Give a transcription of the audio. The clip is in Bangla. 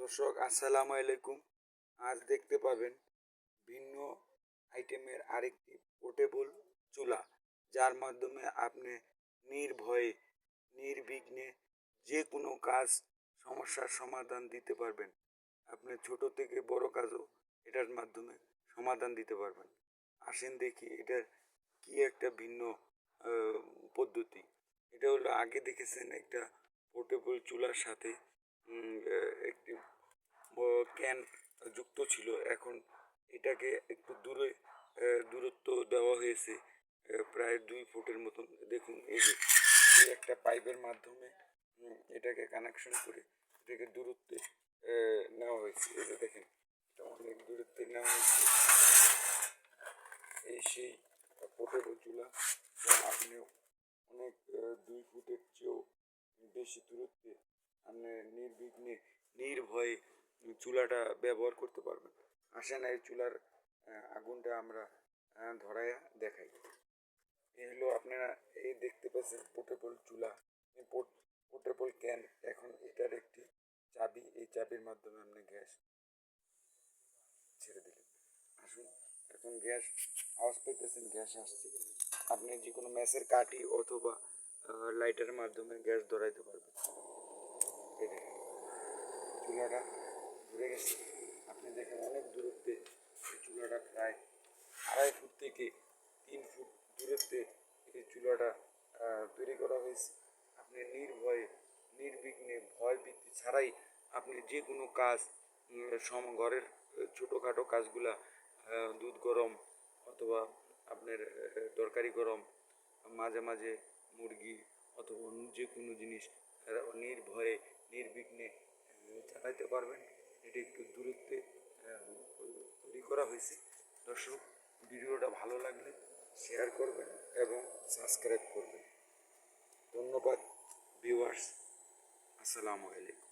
দর্শক আসসালামু আলাইকুম। আজ দেখতে পাবেন ভিন্ন আইটেমের আরেকটি পোর্টেবল চুলা, যার মাধ্যমে আপনি নির্ভয়ে নির্বিঘ্নে যে কোনো কাজ সমস্যার সমাধান দিতে পারবেন। আপনি ছোট থেকে বড় কাজও এটার মাধ্যমে সমাধান দিতে পারবেন। আসেন দেখি এটার কি একটা ভিন্ন আহ, পদ্ধতি। এটা হলো আগে দেখেছেন একটা পোর্টেবল চুলার সাথে একটি ক্যান যুক্ত ছিল। এখন এটাকে একটু দূরত্ব দেওয়া হয়েছে, প্রায় 2 ফুটের মতন। দেখুন এই একটা পাইপের মাধ্যমে এটাকে কানেকশন করে এটাকে দূরত্বে নেওয়া হয়েছে। এটা দেখেন, এটা অনেক দূরত্বে নেওয়া হয়েছে। এই সেই পোর্টেবল চুলা, যা আপনি অনেক 2 ফুটের চেয়েও বেশি দূরত্বে আপনি নির্বিঘ্নে নির্ভয়ে চুলাটা ব্যবহার করতে পারবেন। আসেন এই চুলার আগুনটা আমরা ধরাইয়া দেখাই। এই হলো আপনারা এই দেখতে পাচ্ছেন পোর্টেবল চুলা, পোর্টেবল ক্যান। এখন এটার একটি চাবি, এই চাবির মাধ্যমে আপনি গ্যাস ছেড়ে দিলেন। আসুন, এখন গ্যাস আওয়াজ পেতেছেন, গ্যাস আসছে। আপনি যে কোনো ম্যাচের কাঠি অথবা লাইটারের মাধ্যমে গ্যাস ধরাইতে পারবেন। এই দেখেন চুলাটা ধরে গেছে। আপনি দেখেন অনেক দূরত্বে এই চুলাটা, প্রায় 2.5 ফুট থেকে 3 ফুট দূরত্বে এই চুলাটা তৈরি করা হয়েছে। আপনি নির্ভয়ে নির্বিঘ্নে ভয় ভীতি ছাড়াই আপনি যে কোনো কাজ, ঘরের ছোটোখাটো কাজগুলা, দুধ গরম অথবা আপনার তরকারি গরম, মাঝে মাঝে মুরগি অথবা অন্য যে কোনো জিনিস নির্ভয়ে নির্বিঘ্নে চালাইতে পারবেন। এটি একটু দূরত্বে তৈরি করা হয়েছে। দর্শক, ভিডিওটা ভালো লাগলে শেয়ার করবেন এবং সাবস্ক্রাইব করবেন। ধন্যবাদ ভিউয়ার্স, আসসালামু আলাইকুম।